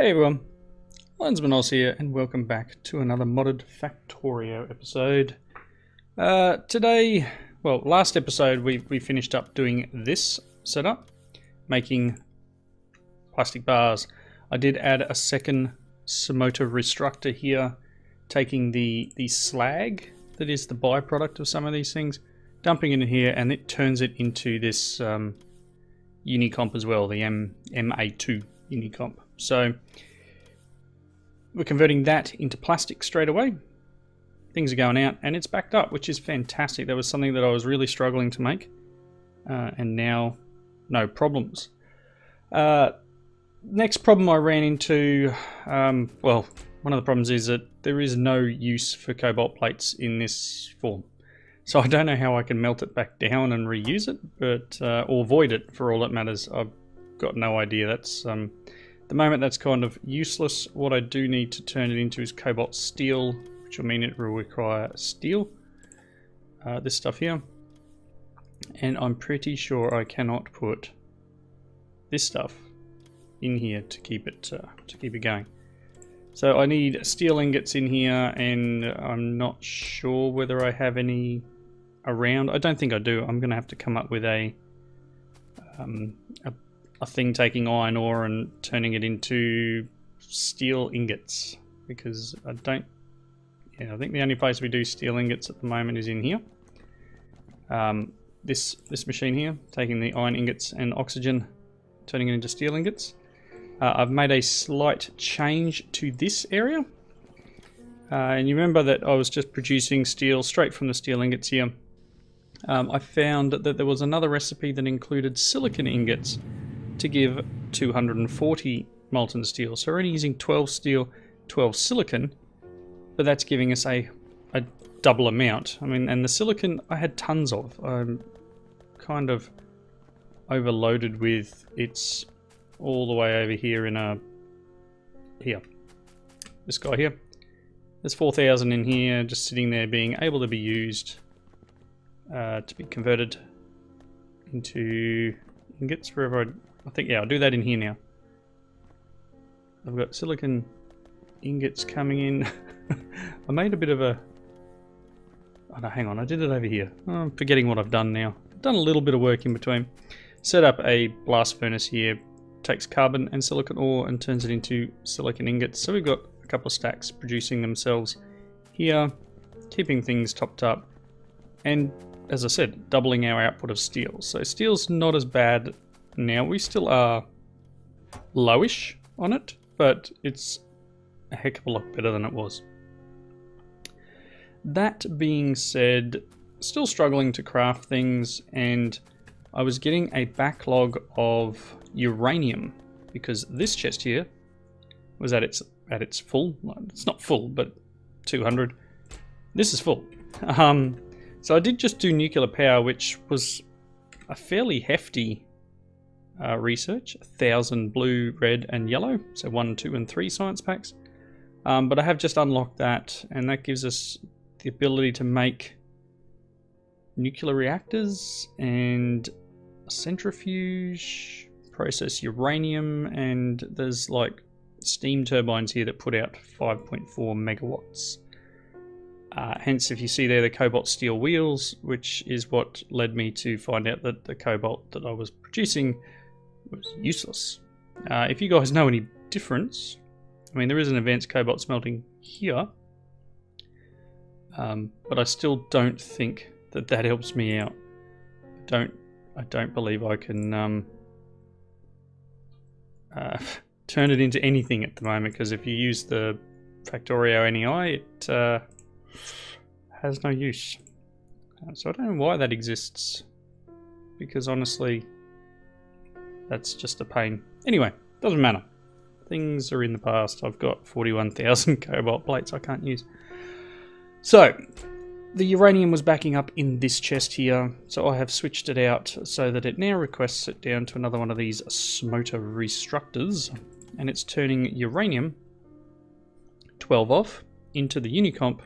Hey everyone, Lensman Oz here and welcome back to another modded Factorio episode. Today, well, last episode we finished up doing this setup, making plastic bars. I did add a second Smelting restructor here, taking the slag that is the byproduct of some of these things, dumping it in here, and it turns it into this unicomp as well, the MA2 unicomp. So we're converting that into plastic straight away. Things are going out and it's backed up, which is fantastic. That was something that I was really struggling to make, and now no problems. Next problem I ran into, well, one of the problems is that there is no use for cobalt plates in this form. So I don't know how I can melt it back down and reuse it, but or void it for all that matters. I've got no idea. That's at the moment that's kind of useless. What I do need to turn it into is cobalt steel, which will mean it will require steel. This stuff here, and I'm pretty sure I cannot put this stuff in here to keep it going. So I need steel ingots in here, and I'm not sure whether I have any around. I don't think I do. I'm going to have to come up with a thing taking iron ore and turning it into steel ingots, because I think the only place we do steel ingots at the moment is in here. This machine here, taking the iron ingots and oxygen, turning it into steel ingots. I've made a slight change to this area, and you remember that I was just producing steel straight from the steel ingots here. I found that there was another recipe that included silicon ingots to give 240 molten steel. So we're only using 12 steel, 12 silicon, but that's giving us a double amount. I mean, and the silicon I had tons of. I'm kind of overloaded with it's all the way over here in this guy here. There's 4,000 in here, just sitting there being able to be used to be converted into ingots wherever I think, yeah, I'll do that in here now. I've got silicon ingots coming in. I made a bit of a... Oh no, hang on, I did it over here. Oh, I'm forgetting what I've done now. I've done a little bit of work in between. Set up a blast furnace here, takes carbon and silicon ore and turns it into silicon ingots. So we've got a couple of stacks producing themselves here, keeping things topped up, and as I said, doubling our output of steel. So steel's not as bad now. We still are lowish on it, but it's a heck of a lot better than it was. That being said, still struggling to craft things, and I was getting a backlog of uranium because this chest here was at its full. It's not full, but 200. This is full. So I did just do nuclear power, which was a fairly hefty research. 1,000 blue, red, and yellow. So 1, 2, and 3 science packs. But I have just unlocked that, and that gives us the ability to make nuclear reactors and a centrifuge, process uranium, and there's like steam turbines here that put out 5.4 megawatts. Hence, if you see there, the cobalt steel wheels, which is what led me to find out that the cobalt that I was producing was useless. If you guys know any difference, I mean, there is an advanced cobalt smelting here, but I still don't think that helps me out. I don't believe I can turn it into anything at the moment, because if you use the Factorio NEI, it has no use. So I don't know why that exists, because honestly, that's just a pain. Anyway, doesn't matter. Things are in the past. I've got 41,000 cobalt plates I can't use. So the uranium was backing up in this chest here, so I have switched it out so that it now requests it down to another one of these Smelting restructors, and it's turning uranium 12 off into the unicomp,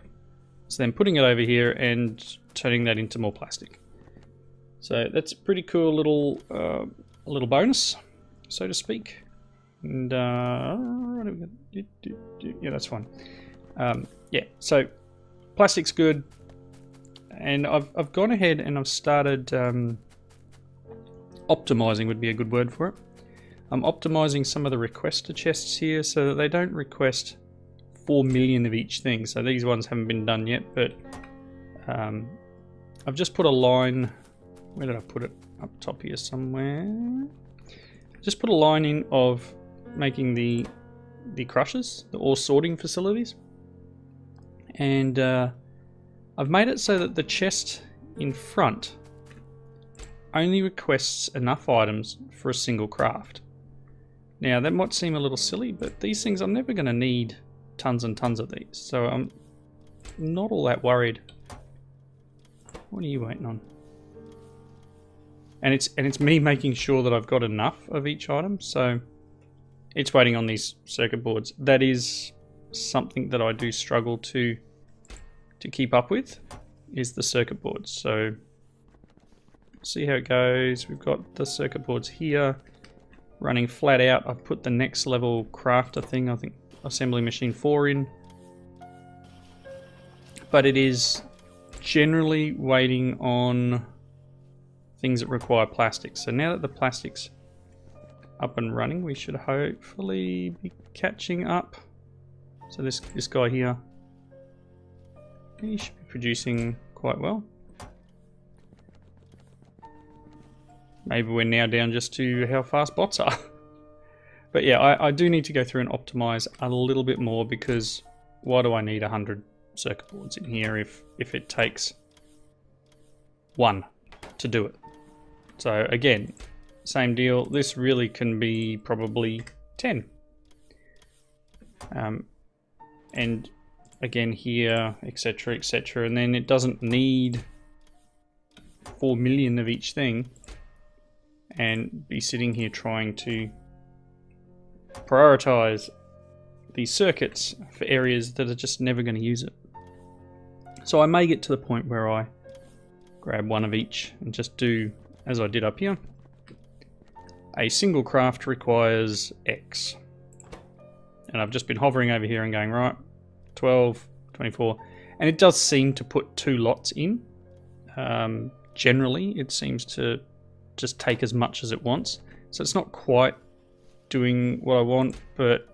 so then putting it over here and turning that into more plastic. So that's a pretty cool little bonus, so to speak. And do we got? Yeah, that's fine. Yeah, so plastic's good, and I've gone ahead and I've started optimizing would be a good word for it. I'm optimizing some of the requester chests here so that they don't request 4 million of each thing. So these ones haven't been done yet, but I've just put a line. Where did I put it? Up top here somewhere. Just put a line in of making the crushers, the ore sorting facilities, and I've made it so that the chest in front only requests enough items for a single craft. Now that might seem a little silly, but these things I'm never going to need tons and tons of these, so I'm not all that worried. What are you waiting on? And it's me making sure that I've got enough of each item, so it's waiting on these circuit boards. That is something that I do struggle to keep up with, is the circuit boards. So see how it goes. We've got the circuit boards here running flat out. I've put the next level crafter thing, I think assembly machine 4 in, but it is generally waiting on things that require plastic. So now that the plastic's up and running, we should hopefully be catching up. So this guy here, he should be producing quite well. Maybe we're now down just to how fast bots are. But yeah, I do need to go through and optimize a little bit more, because why do I need 100 circuit boards in here if it takes 1 to do it? So again, same deal. This really can be probably 10. And again here, etc, etc, and then it doesn't need 4 million of each thing and be sitting here trying to prioritize these circuits for areas that are just never going to use it. So I may get to the point where I grab 1 of each and just do as I did up here. A single craft requires X. And I've just been hovering over here and going, right, 12, 24. And it does seem to put 2 lots in. Generally, it seems to just take as much as it wants. So it's not quite doing what I want, but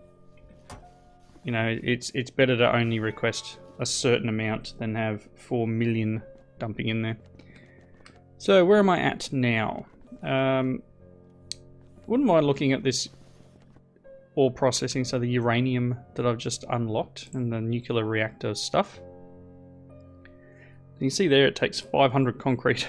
you know, it's better to only request a certain amount than have 4 million dumping in there. So where am I at now? Wouldn't mind looking at this ore processing, so the uranium that I've just unlocked and the nuclear reactor stuff. You can see there it takes 500 concrete,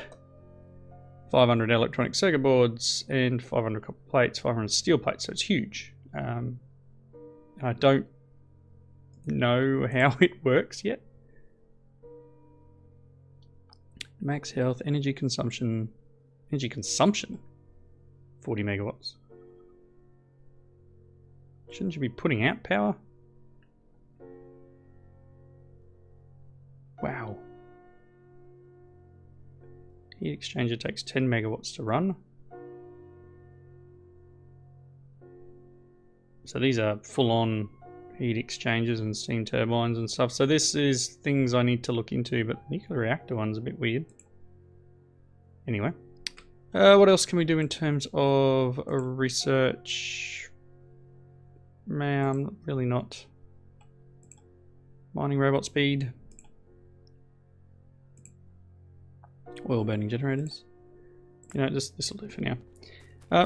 500 electronic circuit boards, and 500 copper plates, 500 steel plates, so it's huge. I don't know how it works yet. Max health, energy consumption, 40 megawatts. Shouldn't you be putting out power? Wow. Heat exchanger takes 10 megawatts to run. So these are full-on heat exchangers and steam turbines and stuff. So this is things I need to look into, but the nuclear reactor one's a bit weird. Anyway. What else can we do in terms of research? Man, really not. Mining robot speed. Oil burning generators. You know, this will do for now.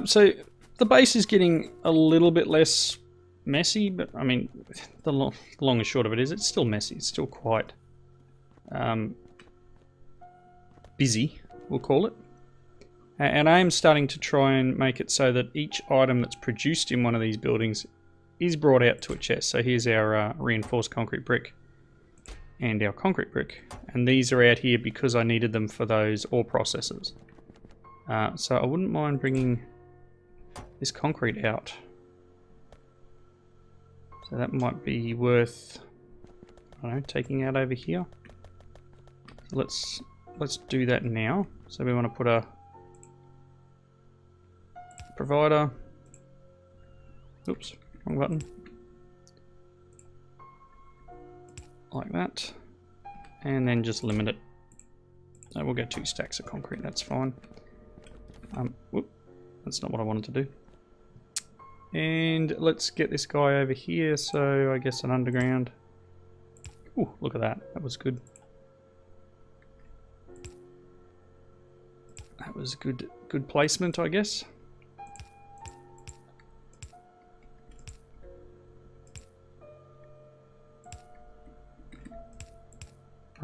So the base is getting a little bit less messy, but I mean, the long and short of it is it's still messy. It's still quite busy, we'll call it. And I am starting to try and make it so that each item that's produced in one of these buildings is brought out to a chest. So here's our reinforced concrete brick and our concrete brick. And these are out here because I needed them for those ore processors. So I wouldn't mind bringing this concrete out. So that might be worth, I don't know, taking out over here. So let's do that now. So we want to put a provider. Oops, wrong button. like that, and then just limit it. So we'll go 2 stacks of concrete, that's fine. Whoop, that's not what I wanted to do. And let's get this guy over here, so I guess an underground. Ooh, look at that, that was good. That was good placement, I guess.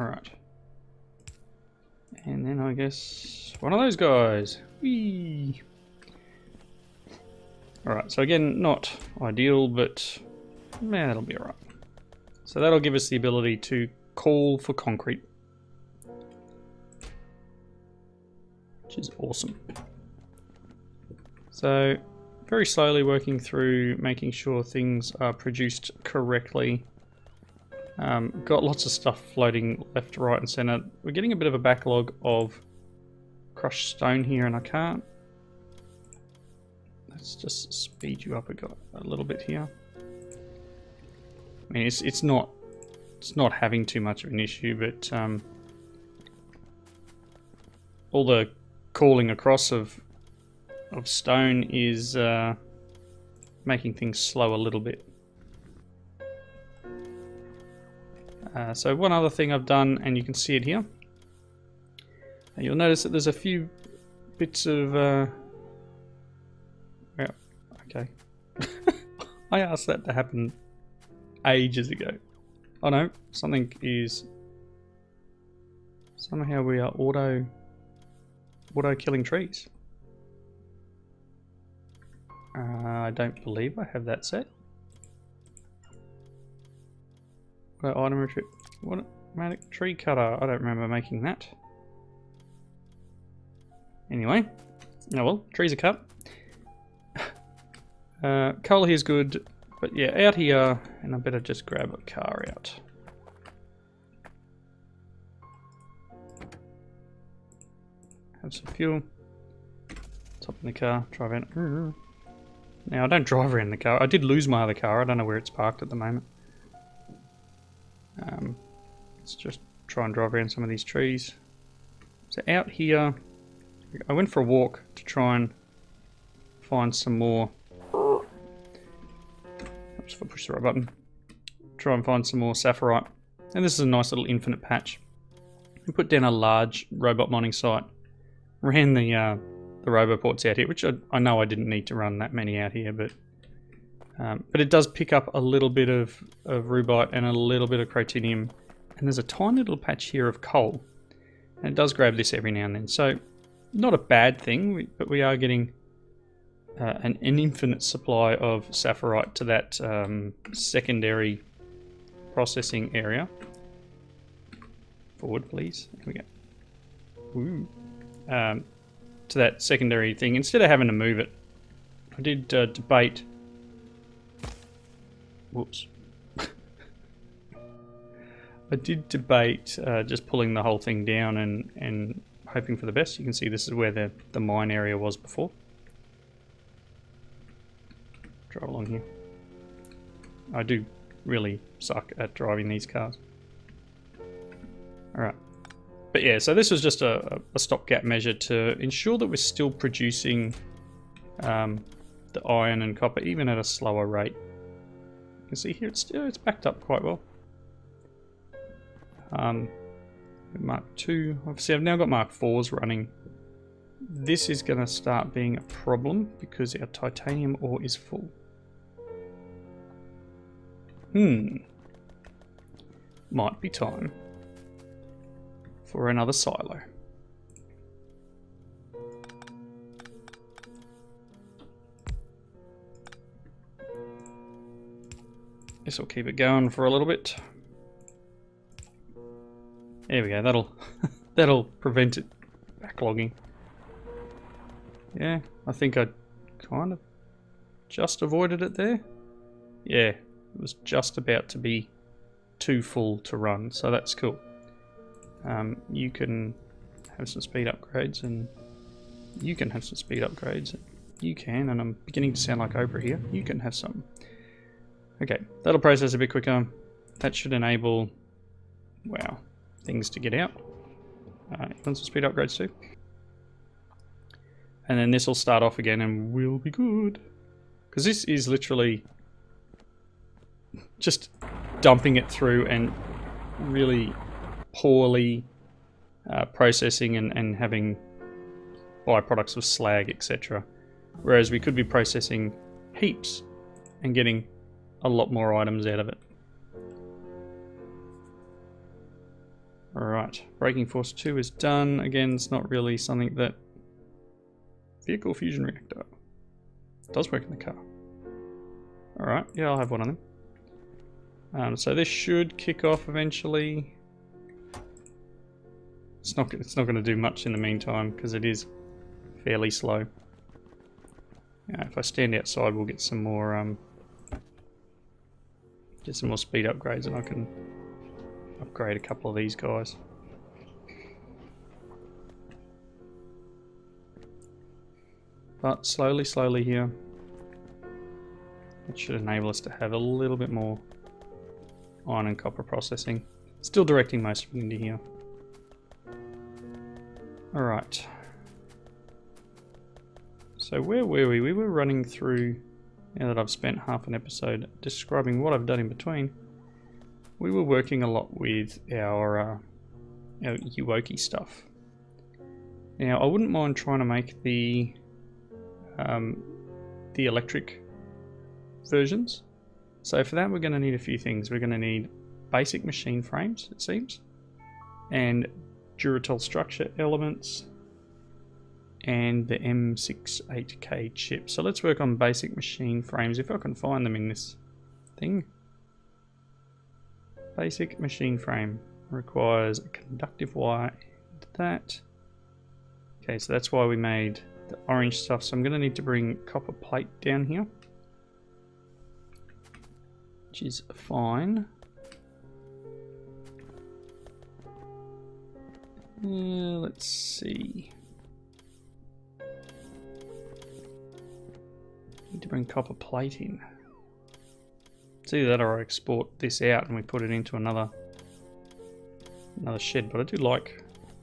Alright. And then I guess one of those guys. Whee! Alright, so again, not ideal, but man, that'll be alright. So that'll give us the ability to call for concrete, which is awesome. So very slowly working through making sure things are produced correctly. Got lots of stuff floating left, right and center. We're getting a bit of a backlog of crushed stone here, and I can't. Let's just speed you up a little bit here. I mean, it's not having too much of an issue, but all the calling across of stone is making things slow a little bit. So one other thing I've done, and you can see it here, you'll notice that there's a few bits of yeah, okay. I asked that to happen ages ago. Oh no, something is somehow we are auto killing trees. I don't believe I have that set. Item retrieve. What automatic tree cutter? I don't remember making that. Anyway, oh well, trees are cut. Coal here is good, but yeah, out here, and I better just grab a car out. Have some fuel. Top in the car, drive out. Now I don't drive around the car. I did lose my other car. I don't know where it's parked at the moment. Let's just try and drive around some of these trees. So out here, I went for a walk to try and find some more. Oops, if I push the right button. Try and find some more sapphirite. And this is a nice little infinite patch. We put down a large robot mining site. Ran the roboports out here, which I know I didn't need to run that many out here, but it does pick up a little bit of rubite and a little bit of crotinium. And there's a tiny little patch here of coal. And it does grab this every now and then. So, not a bad thing, but we are getting an infinite supply of sapphirite to that secondary processing area. Forward, please. There we go. Ooh. To that secondary thing, instead of having to move it. I did debate. Whoops. I did debate just pulling the whole thing down and hoping for the best. You can see this is where the mine area was before. Drive along here. I do really suck at driving these cars. Alright. But yeah, so this was just a stopgap measure to ensure that we're still producing the iron and copper, even at a slower rate. You can see here it's backed up quite well. Mark 2. Obviously, I've now got Mark 4s running. This is going to start being a problem because our titanium ore is full. Might be time for another silo. This will keep it going for a little bit. There we go, that'll prevent it backlogging. Yeah, I think I kind of just avoided it there. Yeah, it was just about to be too full to run, so that's cool. You can have some speed upgrades, and you can have some speed upgrades. You can, and I'm beginning to sound like Oprah here. You can have some. Okay, that'll process a bit quicker. That should enable wow, things to get out. You want some speed upgrades too? And then this will start off again and we'll be good. Because this is literally just dumping it through and really poorly processing and having byproducts of slag, etc. Whereas we could be processing heaps and getting a lot more items out of it. Alright, braking force 2 is done. Again, it's not really something that... Vehicle fusion reactor. It does work in the car. Alright, yeah, I'll have one of them. So this should kick off eventually. It's not going to do much in the meantime because it is fairly slow. If I stand outside, we'll get some more speed upgrades, and I can upgrade a couple of these guys. But slowly here, it should enable us to have a little bit more iron and copper processing. Still directing most of it into here. Alright. So where were we? We were running through, now that I've spent half an episode describing what I've done in between, we were working a lot with our Uoki stuff. Now I wouldn't mind trying to make the electric versions. So for that we're going to need a few things. We're going to need basic machine frames, it seems, and Duratel structure elements, and the M68K chip. So let's work on basic machine frames, if I can find them in this thing. Basic machine frame requires a conductive wire and that. Okay, so that's why we made the orange stuff. So I'm going to need to bring copper plate down here, which is fine. Let's see. Need to bring copper plate in. It's either that or I export this out and we put it into another shed, but I do like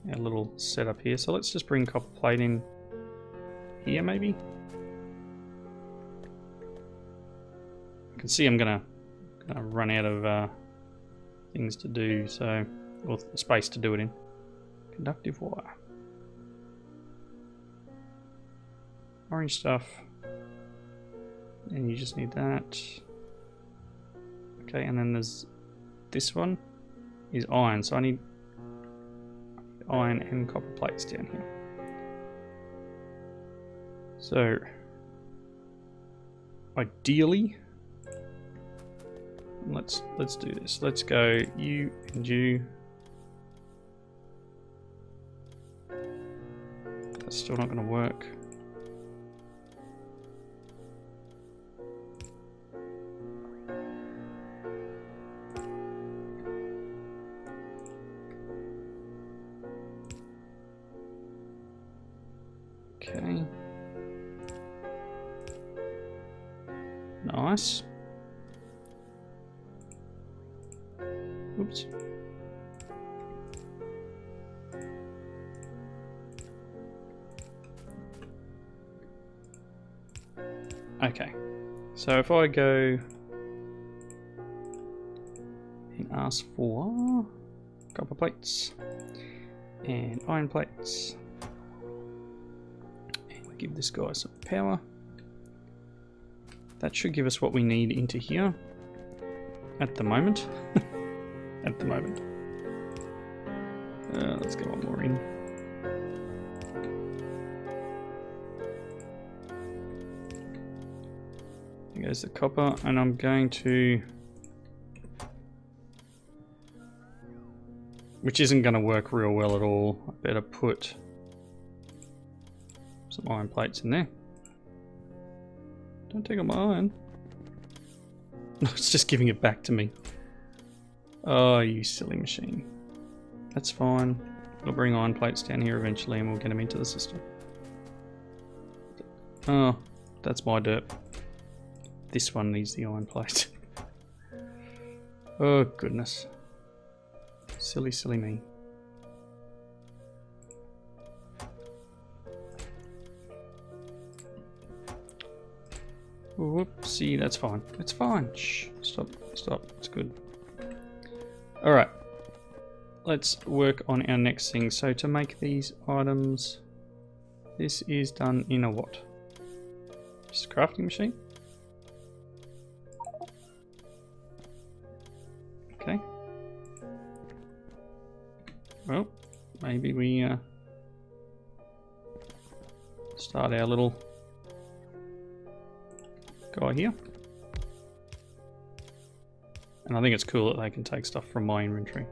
our little setup here. So let's just bring copper plate in here maybe. You can see I'm gonna run out of things to do, so, or space to do it in. Conductive wire. Orange stuff. And you just need that. Okay, and then there's this one is iron, so I need iron and copper plates down here. So ideally, let's do this. Let's go you and you. That's still not going to work. Okay. Nice. Oops. Okay. So if I go and ask for copper plates and iron plates, and give this guy some power, that should give us what we need into here at the moment. At the moment. Let's get one more in. There goes the copper, and I'm going to, which isn't going to work real well at all. I better put some iron plates in there. Don't take all my iron. No, it's just giving it back to me. Oh, you silly machine. That's fine. It'll bring iron plates down here eventually and we'll get them into the system. Oh, that's my dirt. This one needs the iron plate. Oh, goodness. Silly, silly me. Whoopsie, that's fine. It's fine. Shh. Stop. Stop. It's good. Alright. Let's work on our next thing. So to make these items, this is done in a what? Just a crafting machine? Okay. Well, maybe we start our little guy here. And I think it's cool that they can take stuff from my inventory.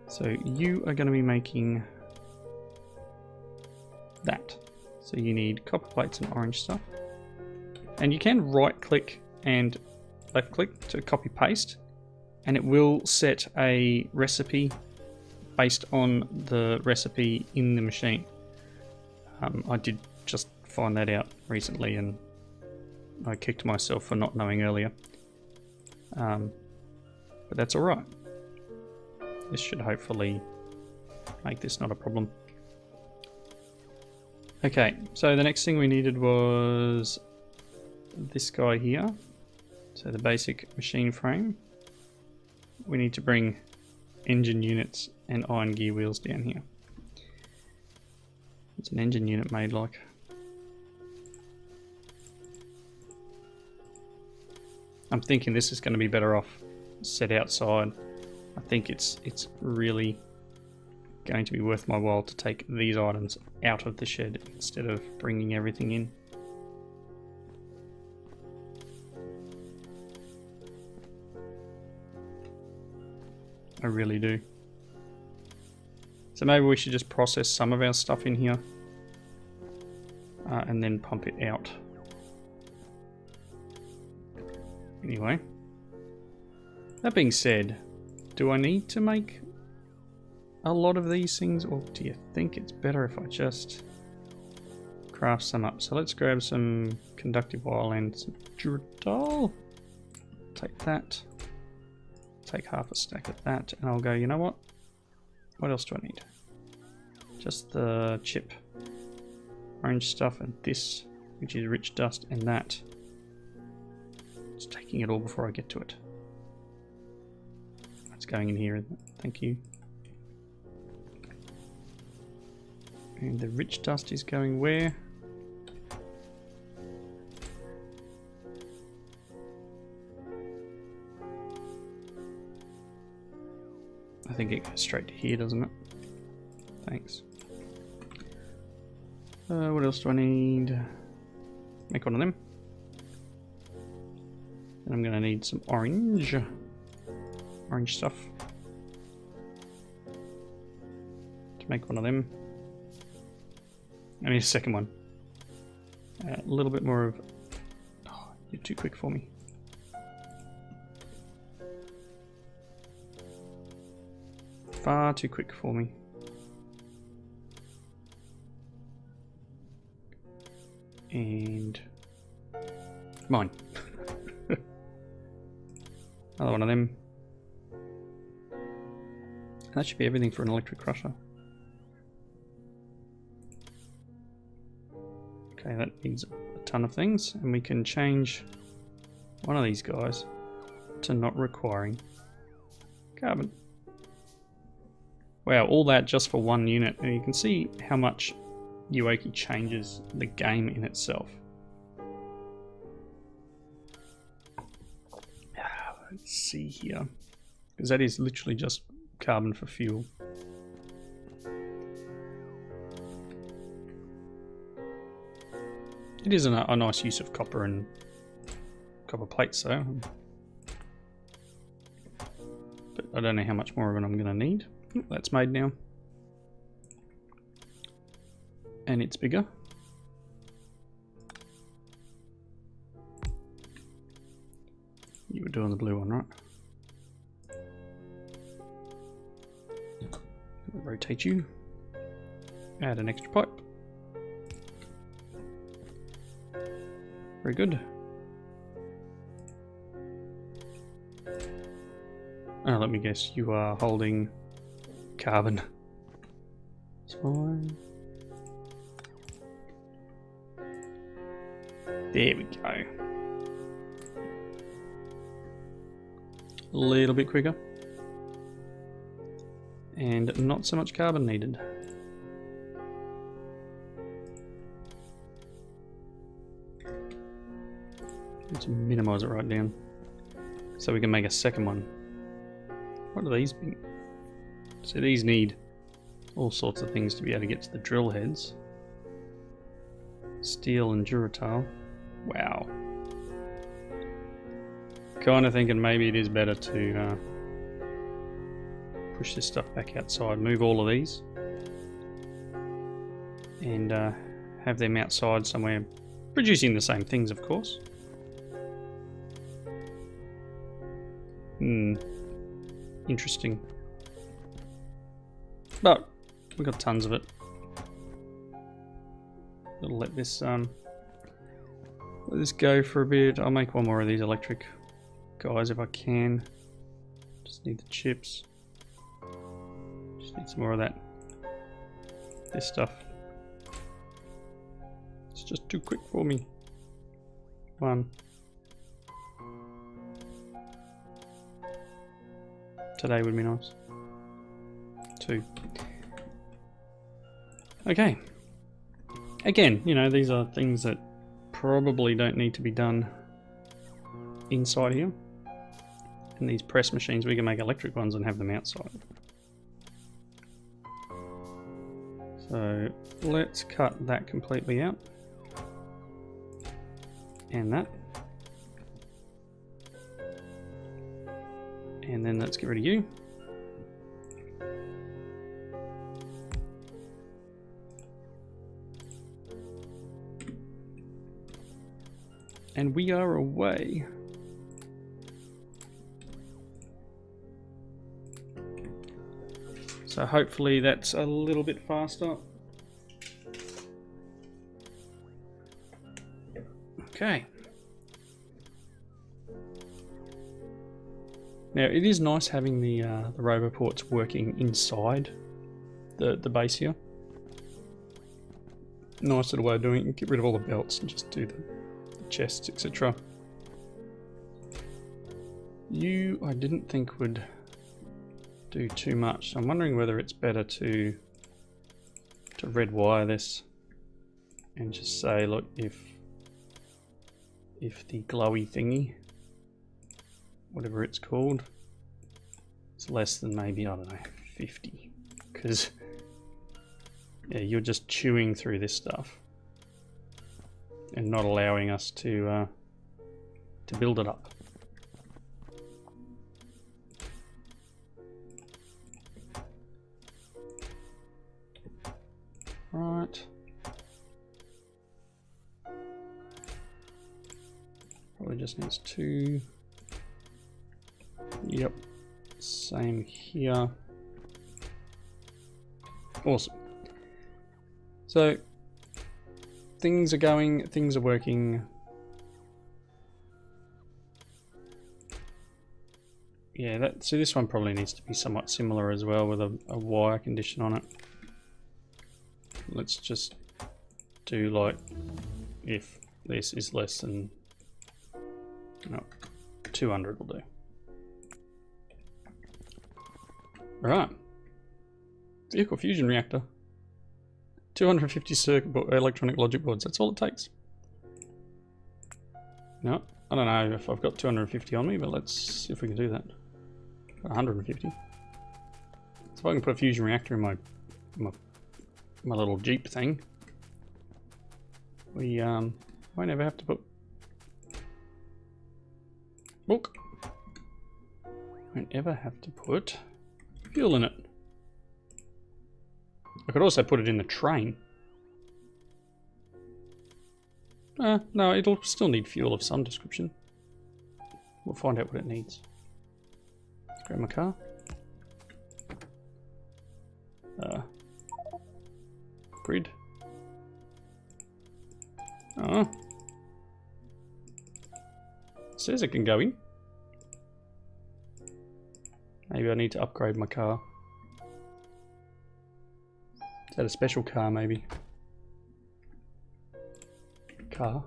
So you are going to be making that. So you need copper plates and orange stuff. And you can right click and left click to copy paste. And it will set a recipe based on the recipe in the machine. I did just find that out recently and I kicked myself for not knowing earlier. But that's alright. This should hopefully make this not a problem. Okay, so the next thing we needed was this guy here. So the basic machine frame. We need to bring engine units and iron gear wheels down here. What's an engine unit made like? I'm thinking this is going to be better off set outside. I think it's really going to be worth my while to take these items out of the shed instead of bringing everything in. I really do. So maybe we should just process some of our stuff in here and then pump it out. Anyway, that being said, do I need to make a lot of these things, or do you think it's better if I just craft some up? So let's grab some conductive wire and some duratol. Take that. Take half a stack of that, and I'll go, you know what? What else do I need? Just the chip, orange stuff, and this, which is rich dust, and that. Just taking it all before I get to it. That's going in here, isn't it? Thank you. And the rich dust is going where? I think it goes straight to here, doesn't it? Thanks. What else do I need? Make one of them. And I'm going to need some orange stuff to make one of them. I need a second one. A little bit more of... Oh, you're too quick for me. Far too quick for me. And... mine. Another one of them. That should be everything for an electric crusher. Okay, that needs a ton of things, and we can change one of these guys to not requiring carbon. Wow, all that just for one unit, and you can see how much Uoki changes the game in itself. Let's see here, because that is literally just carbon for fuel. It is a nice use of copper and copper plates though. But I don't know how much more of it I'm going to need. Oh, that's made now. And it's bigger. You were doing the blue one, right? Rotate you. Add an extra pipe. Very good. Oh, let me guess, you are holding carbon. It's fine. There we go. A little bit quicker. And not so much carbon needed. Let's minimize it right down so we can make a second one. What do these mean? So these need all sorts of things to be able to get to the drill heads. Steel and duratile. Wow. Kind of thinking maybe it is better to push this stuff back outside, move all of these, and have them outside somewhere producing the same things, of course. Interesting. But we've got tons of it. I'll let this go for a bit. I'll make one more of these electric guys if I can. Just need the chips. Just need some more of this stuff. It's just too quick for me. One. Today would be nice. Two. Okay. Again, you know, these are things that probably don't need to be done inside here. And these press machines, we can make electric ones and have them outside. So let's cut that completely out. And that. And then let's get rid of you. And we are away. So hopefully that's a little bit faster. Okay. Now it is nice having the roboports working inside the base here. Nice little way of doing it. Get rid of all the belts and just do the chests, etc. You, I didn't think would do too much. I'm wondering whether it's better to red wire this and just say, look, if the glowy thingy, whatever it's called, it's less than maybe, I don't know, 50, because yeah, you're just chewing through this stuff and not allowing us to build it up. Right. Probably just needs 2. Yep. Same here. Awesome. So things are going, things are working. Yeah, so this one probably needs to be somewhat similar as well with a wire condition on it. Let's just do like, if this is less than, no, 200 will do. Right. Vehicle fusion reactor. 250 circuit board, electronic logic boards, that's all it takes. No, I don't know if I've got 250 on me, but let's see if we can do that. 150. So if I can put a fusion reactor in my little Jeep thing, we won't ever have to put won't ever have to put fuel in it. I could also put it in the train. No, it'll still need fuel of some description. We'll find out what it needs. Let's grab my car. Grid. Oh. It says it can go in. Maybe I need to upgrade my car. Is that a special car, maybe? Car?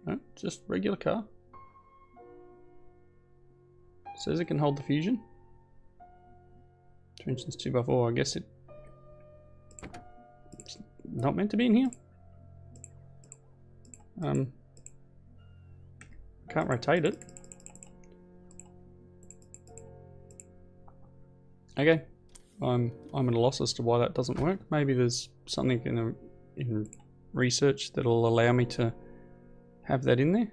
No, just regular car. Says it can hold the fusion. Dimensions 2x4, I guess it's not meant to be in here. Can't rotate it. Okay, I'm at a loss as to why that doesn't work. Maybe there's something in research that'll allow me to have that in there.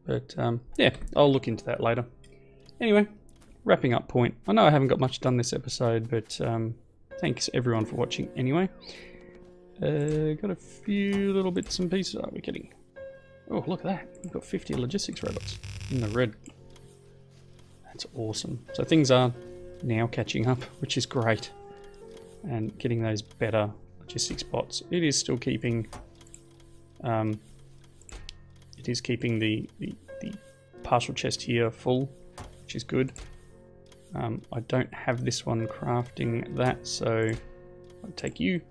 But yeah, I'll look into that later. Anyway, wrapping up point. I know I haven't got much done this episode, but thanks everyone for watching anyway. Got a few little bits and pieces. Oh, we're kidding. Oh, look at that. We've got 50 logistics robots in the red. That's awesome. So things are now catching up, which is great. And getting those better logistics bots. It is still keeping the partial chest here full, which is good. I don't have this one crafting that, so I'll take you.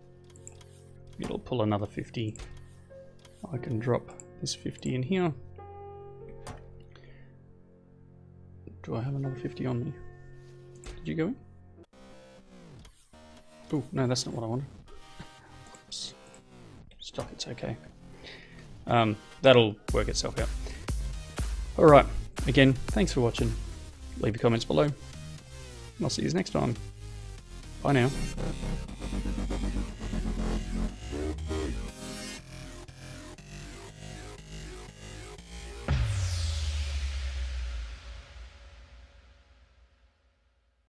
It'll pull another 50. I can drop this 50 in here. Do I have another 50 on me? Did you go in? Oh, no, that's not what I wanted. Stop, it's okay. That'll work itself out. Alright, again, thanks for watching. Leave your comments below. And I'll see you next time. Bye now.